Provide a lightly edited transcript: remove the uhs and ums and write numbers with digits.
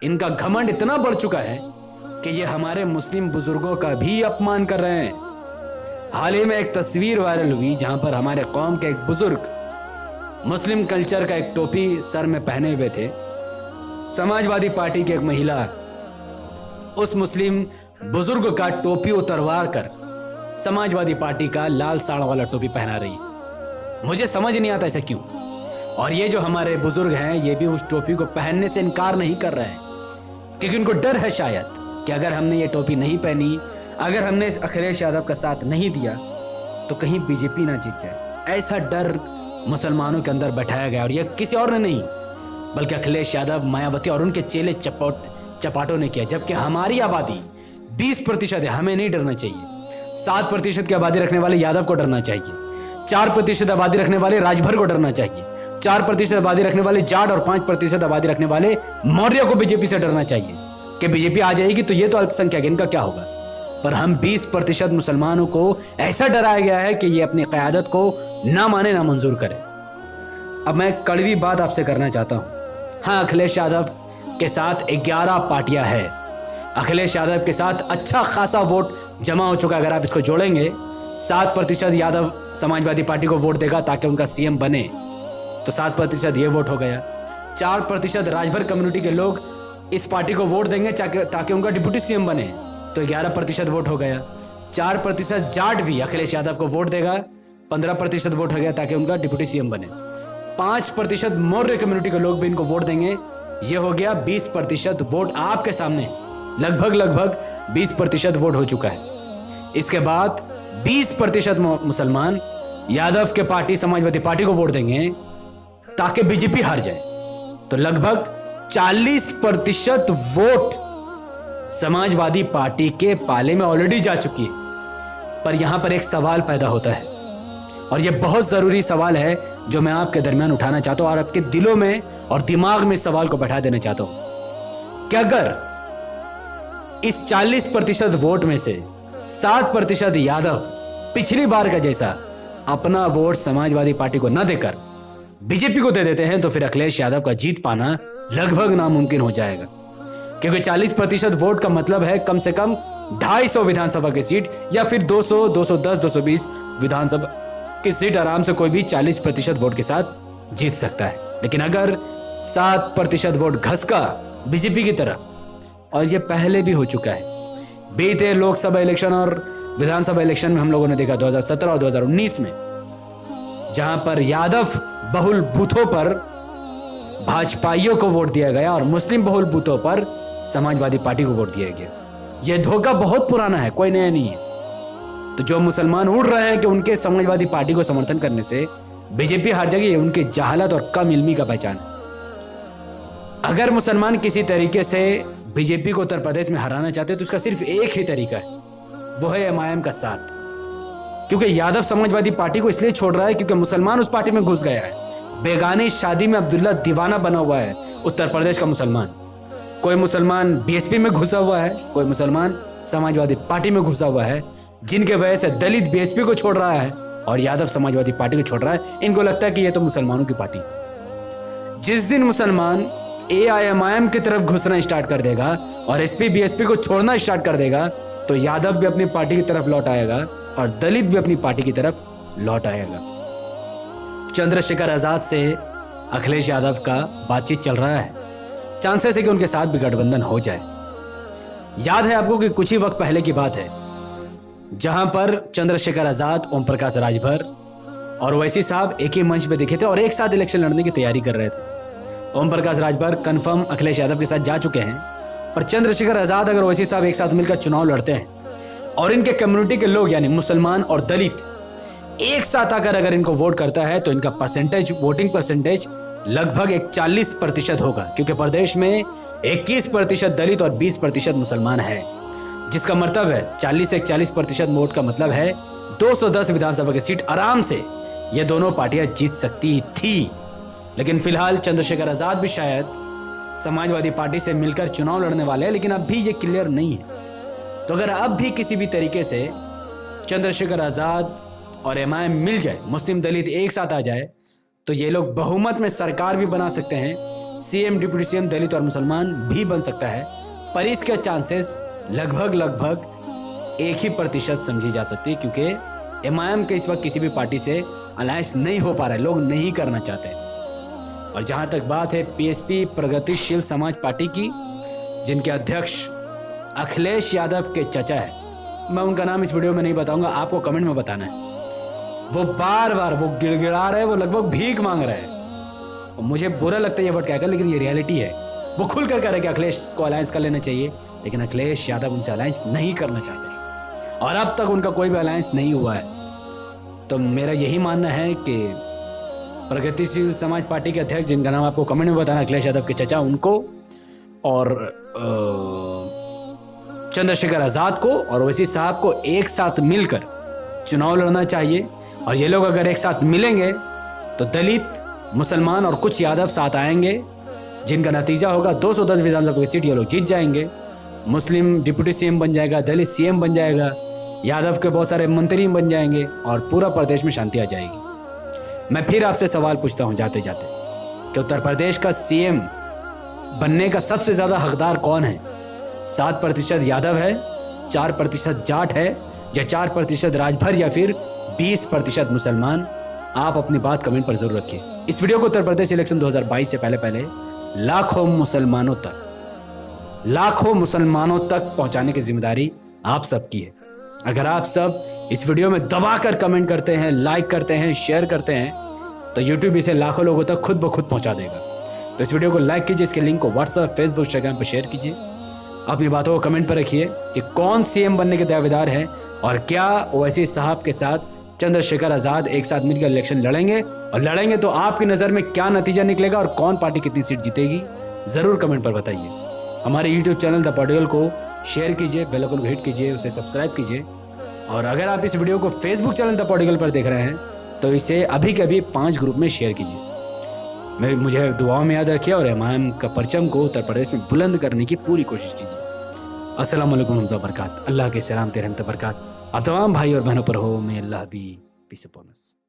इनका घमंड इतना बढ़ चुका है कि ये हमारे मुस्लिम बुजुर्गों का भी अपमान कर रहे हैं। हाल ही में एक तस्वीर वायरल हुई जहां पर हमारे कौम के एक बुजुर्ग मुस्लिम कल्चर का एक टोपी सर में पहने हुए थे। समाजवादी पार्टी की एक महिला उस मुस्लिम बुजुर्ग का टोपी उतरवा कर समाजवादी पार्टी का लाल साड़ वाला टोपी पहना रही। मुझे समझ नहीं आता ऐसा क्यों। और ये जो हमारे बुजुर्ग हैं ये भी उस टोपी को पहनने से इनकार नहीं कर रहे हैं, क्योंकि उनको डर है शायद कि अगर हमने ये टोपी नहीं पहनी, अगर हमने इस अखिलेश यादव का साथ नहीं दिया तो कहीं बीजेपी ना जीत जाए। ऐसा डर मुसलमानों के अंदर बैठाया गया, और ये किसी और ने नहीं बल्कि अखिलेश यादव, मायावती और उनके चेले चपाटों ने किया। जबकि हमारी आबादी 20% है, हमें नहीं डरना चाहिए। 7% की आबादी रखने वाले यादव को डरना चाहिए, 4% आबादी रखने वाले राजभर को डरना चाहिए, 4% आबादी रखने वाले जाट और 5% आबादी रखने वाले मौर्य को बीजेपी से डरना चाहिए कि बीजेपी आ जाएगी तो ये तो अल्पसंख्यक, इनका क्या होगा। पर हम 20% मुसलमानों को ऐसा डराया गया है कि ये अपनी क़यादत को ना माने ना मंजूर करे। अब मैं कड़वी बात आपसे करना चाहता हूं। हाँ, अखिलेश यादव के साथ 11 पार्टियां हैं। अखिलेश यादव के साथ अच्छा खासा वोट जमा हो चुका है। अगर आप इसको जोड़ेंगे, 7% यादव समाजवादी पार्टी को वोट देगा ताकि उनका सीएम बने, तो 7% ये वोट हो गया। 4% राजभर कम्युनिटी के लोग इस पार्टी को वोट देंगे ताकि उनका डिप्टी सीएम बने, तो 11% वोट हो गया। 4% जाट भी अखिलेश यादव को वोट देगा, 15% वोट हो गया ताकि उनका डिप्टी सीएम बने। 5% मौर्य कम्युनिटी के लोग भी इनको वोट देंगे, ये हो गया 20% वोट। आपके सामने लगभग 20% वोट हो चुका है। इसके बाद 20% मुसलमान यादव के पार्टी समाजवादी पार्टी को वोट देंगे ताकि बीजेपी हार जाए, तो लगभग 40% वोट समाजवादी पार्टी के पाले में ऑलरेडी जा चुकी है। पर यहां पर एक सवाल पैदा होता है, और यह बहुत जरूरी सवाल है जो मैं आपके दरमियान उठाना चाहता हूं और आपके दिलों में और दिमाग में इस सवाल को बैठा देना चाहता हूं कि अगर इस 40% वोट में से 7% यादव पिछली बार का जैसा अपना वोट समाजवादी पार्टी को न देकर बीजेपी को दे देते हैं, तो फिर अखिलेश यादव का जीत पाना लगभग नामुमकिन हो जाएगा। क्योंकि 40% वोट का मतलब है कम से कम 250 विधानसभा की सीट, या फिर 200, 210, 220 विधानसभा की सीट आराम से कोई भी 40% वोट के साथ जीत सकता है। लेकिन अगर 7% वोट घसका बीजेपी की तरफ, और ये पहले भी हो चुका है, बीते लोकसभा इलेक्शन और विधानसभा इलेक्शन में हम लोगों ने देखा 2017 और 2019 में, जहां पर यादव बहुल बूथों पर भाजपाइयों को वोट दिया गया और मुस्लिम बहुल बूथों पर समाजवादी पार्टी को वोट दिया गया। यह धोखा बहुत पुराना है, कोई नया नहीं है। तो जो मुसलमान उड़ रहे हैं कि उनके समाजवादी पार्टी को समर्थन करने से बीजेपी हार जाएगी, उनकी जहालत और कम इल्मी का पहचान है। अगर मुसलमान किसी तरीके से बीजेपी को उत्तर प्रदेश में हराना चाहते हैं तो उसका सिर्फ एक ही तरीका है, वो है एमआईएम का साथ। क्योंकि यादव समाजवादी पार्टी को इसलिए छोड़ रहा है क्योंकि मुसलमान उस पार्टी में घुस गया है। बेगानी शादी में अब्दुल्ला दीवाना बना हुआ है उत्तर प्रदेश का मुसलमान। कोई मुसलमान बीएसपी में घुसा हुआ है, कोई मुसलमान समाजवादी पार्टी में घुसा हुआ है, जिनके वजह से दलित बीएसपी को छोड़ रहा है और यादव समाजवादी पार्टी को छोड़ रहा है। इनको लगता है कि ये तो मुसलमानों की पार्टी। जिस दिन मुसलमान एआईएमआईएम की तरफ घुसना स्टार्ट कर देगा और एसपी बीएसपी को छोड़ना स्टार्ट कर देगा, तो यादव भी अपनी पार्टी की तरफ लौट आएगा और दलित भी अपनी पार्टी की तरफ लौट आएगा। चंद्रशेखर आजाद से अखिलेश यादव का बातचीत चल रहा है, चांसेस है कि उनके साथ भी गठबंधन हो जाए। याद है आपको कि कुछ ही वक्त पहले की बात है जहां पर चंद्रशेखर आजाद, ओम प्रकाश राजभर और ओवैसी साहब एक ही मंच पे दिखे थे और एक साथ इलेक्शन लड़ने की तैयारी कर रहे थे। ओम प्रकाश राजभर कंफर्म अखिलेश यादव के साथ जा चुके हैं, पर चंद्रशेखर आजाद अगर ओवैसी साहब एक साथ मिलकर चुनाव लड़ते हैं और इनके कम्युनिटी के लोग यानी मुसलमान और दलित एक साथ आकर अगर इनको वोट करता है तो इनका परसेंटेज, वोटिंग परसेंटेज लगभग 40% होगा। क्योंकि प्रदेश में 21% दलित और 20% मुसलमान है, जिसका मतलब है 40 से 40% वोट का मतलब है 210 विधानसभा की सीट आराम से ये दोनों पार्टियां जीत सकती थी। लेकिन फिलहाल चंद्रशेखर आजाद भी शायद समाजवादी पार्टी से मिलकर चुनाव लड़ने वाले हैं, लेकिन अब भी ये क्लियर नहीं है। तो अगर अब भी किसी भी तरीके से चंद्रशेखर आजाद और एमआईएम मिल जाए, मुस्लिम दलित एक साथ आ जाए, तो ये लोग बहुमत में सरकार भी बना सकते हैं, सीएम, डिप्टी सीएम दलित और मुसलमान भी बन सकता है, पर इसके चांसेस लगभग 1% समझी जा सकती है, क्योंकि एमआईएम के इस वक्त किसी भी पार्टी से अलायंस नहीं हो पा रहा है, लोग नहीं करना चाहते। और जहां तक बात है पीएसपी प्रगतिशील समाज पार्टी की, जिनके अध्यक्ष अखिलेश यादव के चचा है, मैं उनका नाम इस वीडियो में नहीं बताऊंगा, आपको कमेंट में बताना है। वो बार बार वो गिड़गिड़ा रहे, वो लगभग भीख मांग रहे हैं। मुझे बुरा लगता है ये वर्ड कहकर, लेकिन ये रियलिटी है। वो खुल कर कह रहे हैं कि अखिलेश को अलायंस कर लेना चाहिए, लेकिन अखिलेश यादव उनसे अलायंस नहीं करना चाहते और अब तक उनका कोई भी अलायंस नहीं हुआ है। तो मेरा यही मानना है कि प्रगतिशील समाज पार्टी के अध्यक्ष, जिनका नाम आपको कमेंट में बताना, अखिलेश यादव के चचा, उनको और चंद्रशेखर आजाद को और ओवैसी साहब को एक साथ मिलकर चुनाव लड़ना चाहिए। और ये लोग अगर एक साथ मिलेंगे तो दलित, मुसलमान और कुछ यादव साथ आएंगे, जिनका नतीजा होगा 210 विधानसभा की सीट ये लोग जीत जाएंगे। मुस्लिम डिप्टी सीएम बन जाएगा, दलित सीएम बन जाएगा, यादव के बहुत सारे मंत्री बन जाएंगे और पूरा प्रदेश में शांति आ जाएगी। मैं फिर आपसे सवाल पूछता हूं जाते जाते कि उत्तर प्रदेश का सीएम बनने का सबसे ज्यादा हकदार कौन है? 7% यादव है, 4% जाट है, या 4% राजभर, या फिर 20% मुसलमान? आप अपनी बात कमेंट पर जरूर रखिए। इस वीडियो को उत्तर प्रदेश इलेक्शन 2022 से पहले लाखों मुसलमानों तक पहुंचाने की जिम्मेदारी आप सबकी है। अगर आप सब इस वीडियो में दबाकर कमेंट करते हैं, लाइक करते हैं, शेयर करते हैं, तो यूट्यूब इसे लाखों लोगों तक खुद ब खुद पहुंचा देगा। तो इस वीडियो को लाइक कीजिए, इसके लिंक को व्हाट्सएप, फेसबुक, इंस्टाग्राम पर शेयर कीजिए। अपनी बातों को कमेंट पर रखिए कि कौन सीएम बनने के दावेदार है और क्या ओवैसी साहब के साथ चंद्रशेखर आजाद एक साथ मिलकर इलेक्शन लड़ेंगे, और लड़ेंगे तो आपकी नज़र में क्या नतीजा निकलेगा और कौन पार्टी कितनी सीट जीतेगी, ज़रूर कमेंट पर बताइए। हमारे यूट्यूब चैनल द पॉडिगल को शेयर कीजिए, बेल आइकन को हिट कीजिए, उसे सब्सक्राइब कीजिए। और अगर आप इस वीडियो को फेसबुक चैनल द पॉडिगल पर देख रहे हैं तो इसे अभी के अभी 5 ग्रुप में शेयर कीजिए। मुझे दुआओं में याद रखिए और एमआईएम का परचम को उत्तर प्रदेश में बुलंद करने की पूरी कोशिश कीजिए। अस्सलाम वालेकुम रहमतुल्लाहि व बरकातहू। अल्लाह के सलाम, रहमत बरकात आप तमाम भाई और बहनों पर हो। मे अल्लाह भी पीस अपॉन अस।